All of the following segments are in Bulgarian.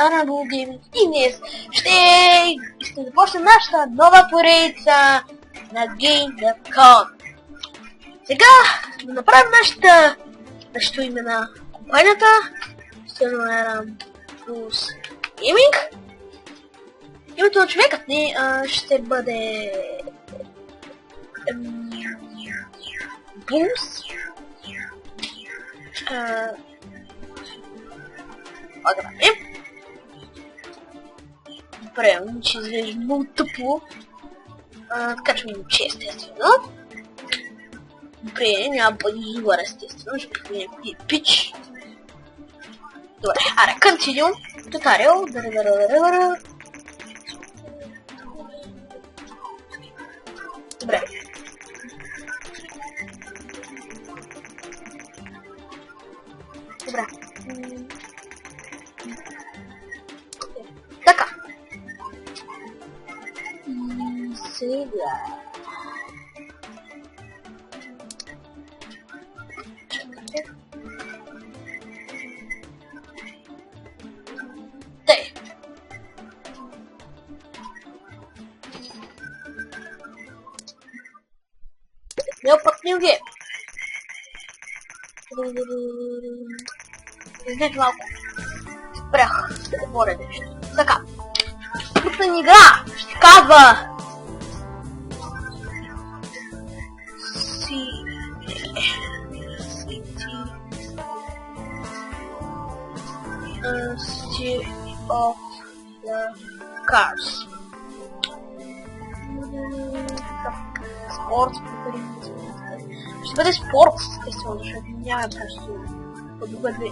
Annabelle Gaming и днес ще започнем нашата нова поредица на Game.com. Сега да направим нашето име на компанията. Ще номерам Plus Gaming. Името на човекът ни ще бъде Booms. Добре, че изглежда много тъпо. Така че му че естествено. Добре, няма бъдизувар естествено, защото не е пич. Добре, аре, continue. Tutorial. Добре. Добре. Така. Сега. Чакайте. Те. Неопътни ги. Изглежда малко. Спрях да говоря нещо. Така. Тук ни игра ще казва City of the Cars. Спорт. Ще бъде спорт, естествено, защото няма просто по-друга две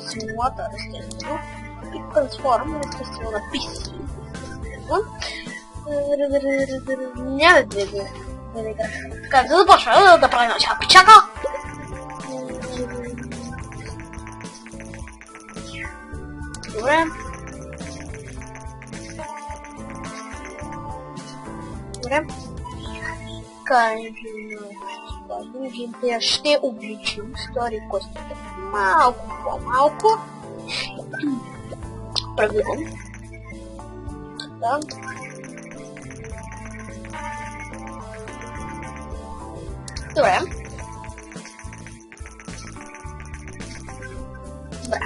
симулатор, естествено. И трансформ, естествено, на PC. Няма да игра. Така, за да започва да правим начало печака. Добре. Добре. Геймплея ще обличим стори костите малко по-малко. Правилно. Да. Добре. Добре.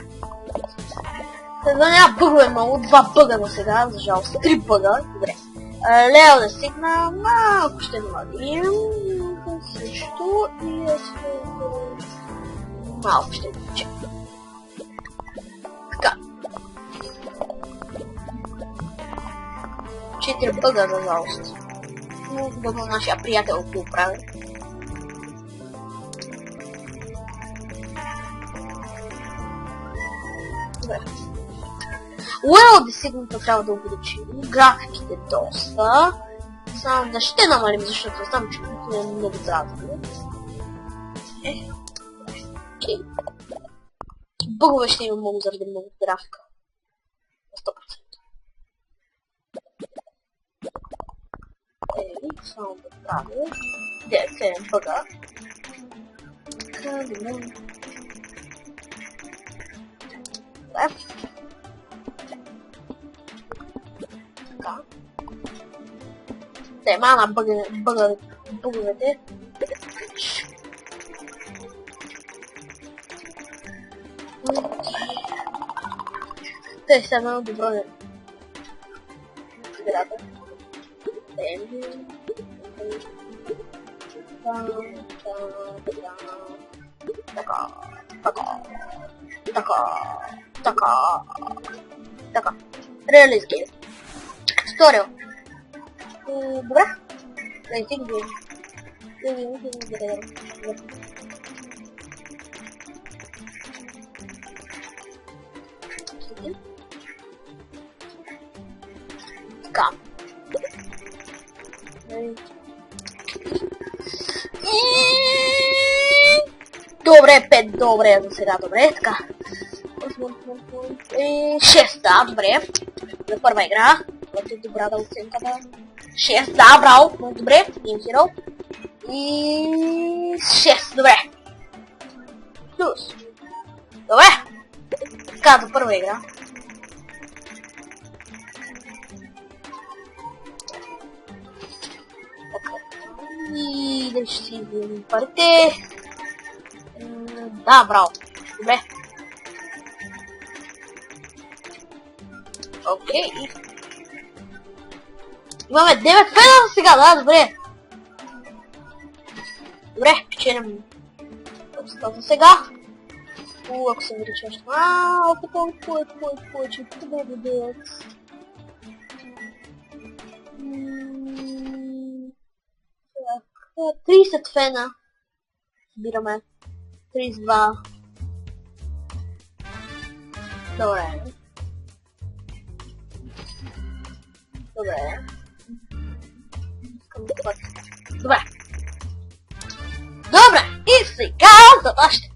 Да няма бъгове много, 2 бъга на сега, за жалост, 3 бъга. Добре. Лео да стигна, малко ще намалим. Също и малко ще включим. Така. 4 бъга, за жалост. Но бъга нашия приятел го прави. Добре. Уел действително трябва да увеличим графиките доста. Само да ще намалим, защото знам, че е много дразно. Бъгове ще има много заради много графика. На 100%. Само да правя. 7 бъга. Добре. Така. Тема на бъговете. Те са много добро не. Играта. Така. Реалист гейм. Туториал. Добре. Да стигнем. Така. Добре, 5, добре за сега, добре, така. 6, да, добре. За първа игра. Това е добра да оценката. 6, да, браво, много добре. Team Hero. И 6, добре. Плюс. Добре. Така, за първа игра. Дали ще си изгледам парите. Да, браво. Добре. Окей. Имаме 9 фена сега, да, добре. Добре, печелим за сега. Ако се увеличи още малко повече, къде да дадат? 30 фена. Събираме. 32. Добре. Добре. Добре. Добре. И сега за нашите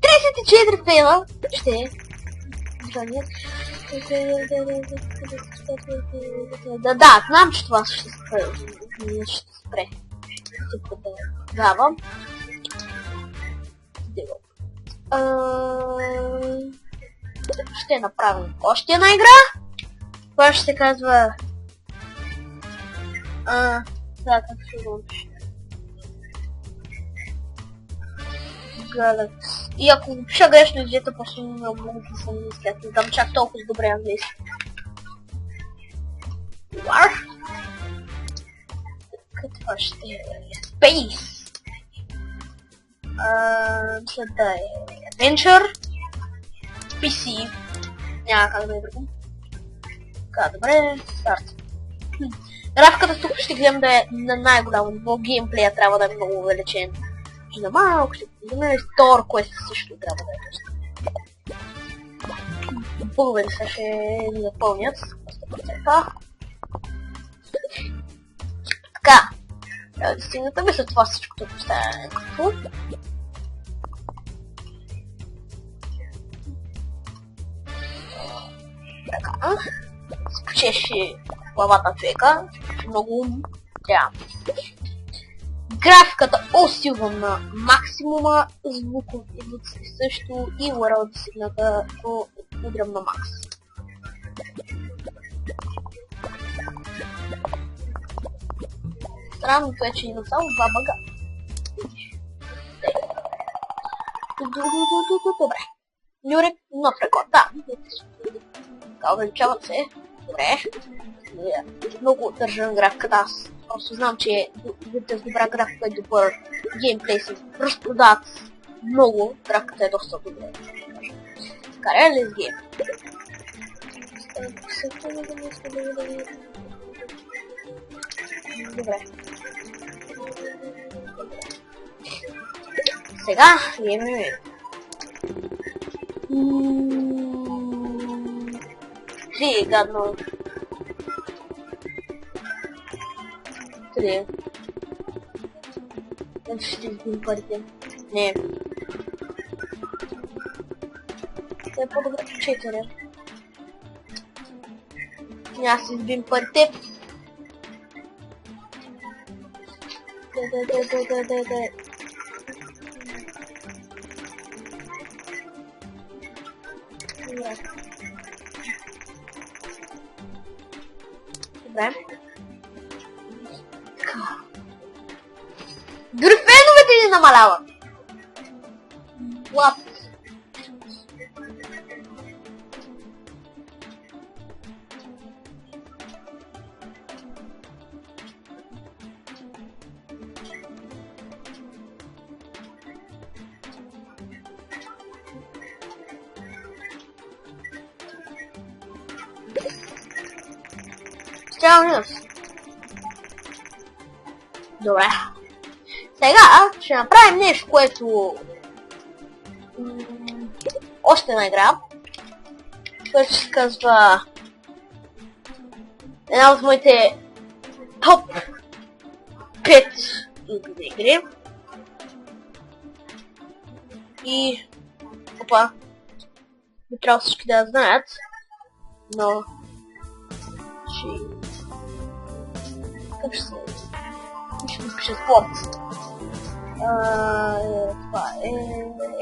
34 фена ще... Да, знам, че това ще спре. Давам. Ще направим още една игра. Това ще се казва... да, как ще го напиша? Galaxy. И ако го пиша грешно, излета просто много да съм мислят. Не знам чак толкова добре английски. War? Какво ще е? Space. След да е Adventure. PC. Няма как да е друго. Така, добре. Старт. Графиката тук ще гледам да е на най-голямо ниво. Геймплея трябва да е много увеличен. За малко ще вземе Store Quest също трябва да е доста. Бъгове са ще ни запълнят. Така. Трябва да стигнете. Мисля това всичкото поставя някакво. Така. Спочеше главата човека. Много ум. Тя. Графиката усилвам на максимума, звуковиците също и World сигната го удрям на макс. Странното е, че има само 2 бага. Добре. Нюрек, нов рекорд, да. Така, увеличават се. Добре. Много държа графиката, аз просто знам, че видите с добра графика и добър геймплей се разпродават много. Графиката е доста добра. Така, Release Game. Добре. Сега имаме гадно. 3. Ще избим парите. Не. Е по-добре 4. Няма си избим парите. Да. Добре. Дори феновете ни намалява. What? Добре. Сега ще направим нещо, което... още една игра. Което се казва... една от моите топ 5 игри. И... опа. Не трябва всички да знаят. Но... как ще се... ще ми пише спорт. Това е...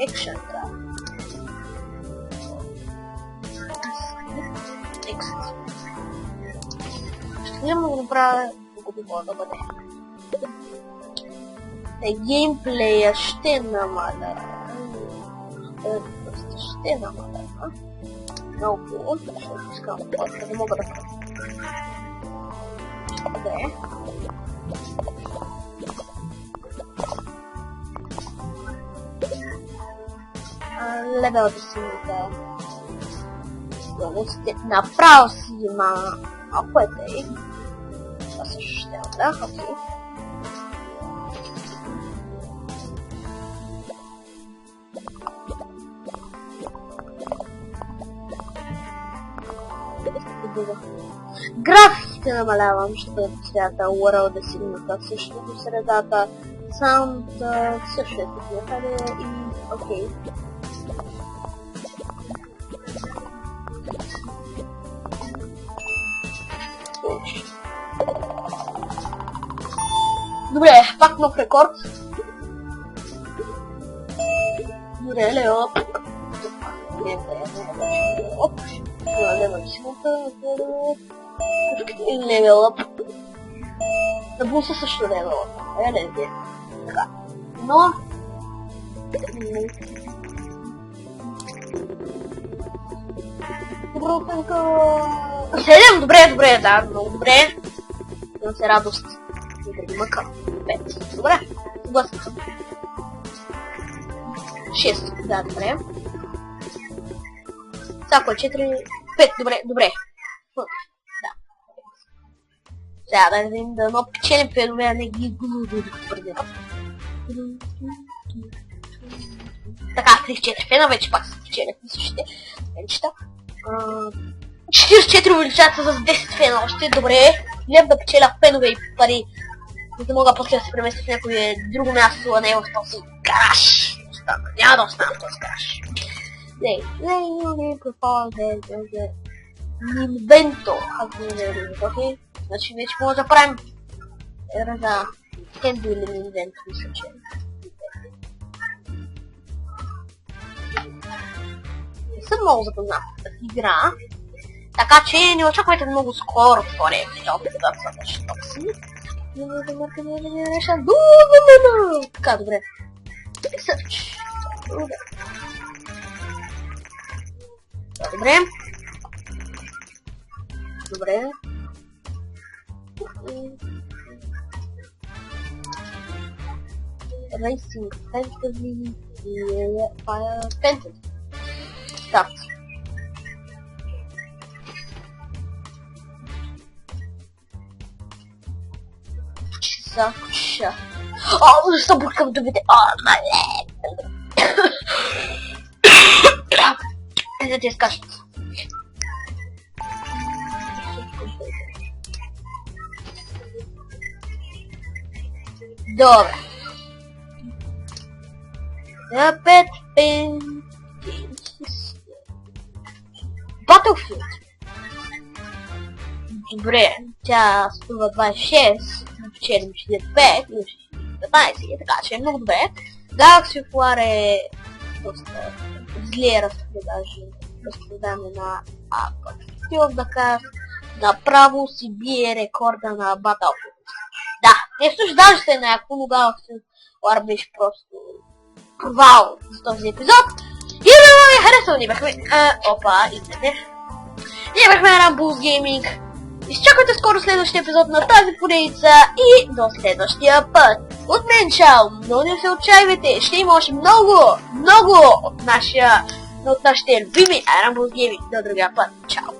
екшен, да. Exit. Ще гледам да го направя, докато мога да бъде. геймплея ще намаля. Ще намаля. Много хубаво, защото искам да мога да правя. Добре. Левел да си направо си има малко етей. Това също ще да, окей. Графиките намалявам, защото е цвята, World е сигната също до средата, Sound също е тук някъде и окей. Добре, пак нов рекорд. Добре, лео. Левел ап. Да буса също левел ап. Така. Но... Седем, добре, да, много добре. Имам се радост. И мъка. 5. Добре. Съгласен съм. 6. Да, добре. Всяко е 4. 5. Добре. Да. Сега да видим да едно печелим фенове, а не ги губим докато преди. Така, 34 фена, вече пак се печелят на същите фенчета. 44 увеличават се за 10 фена още, добре. Гледам да печеля фенове и пари, за да мога после да се преместя в някое друго място, а не в този гараж. Няма да остана в този гараж. Инвенто, ако не е окей. Значи вече може да правим за Кенду или инвенто, мисля, че не съм много запознат с игра, така че не очаквайте много скоро втория епизод, да ще токси. Така, добре. Search. Добре. Добре. Racing Fantasy Fire Fantasy. Start. Such. Oh, someone come to me. Oh, my leg. Is it disgusting? Добре. Опет пен... Battlefield. Добре, тя струва 26, вчера 45, 15 и така, че е много добре. Galaxy of War е доста зле разпродане на Battlefield, да кажа, направо си бие рекорда на Battlefield. Да, не също даже се някакво, но Galaxy of War беше просто провал за този епизод. И да ви харесал, ние бяхме... Опа, идете. Ние бяхме Rambus Gaming. Изчакайте скоро следващия епизод на тази поредица и до следващия път. От мен чао, но не се отчаивайте, ще има още много от нашите любими Rambus Gaming. До другия път, чао.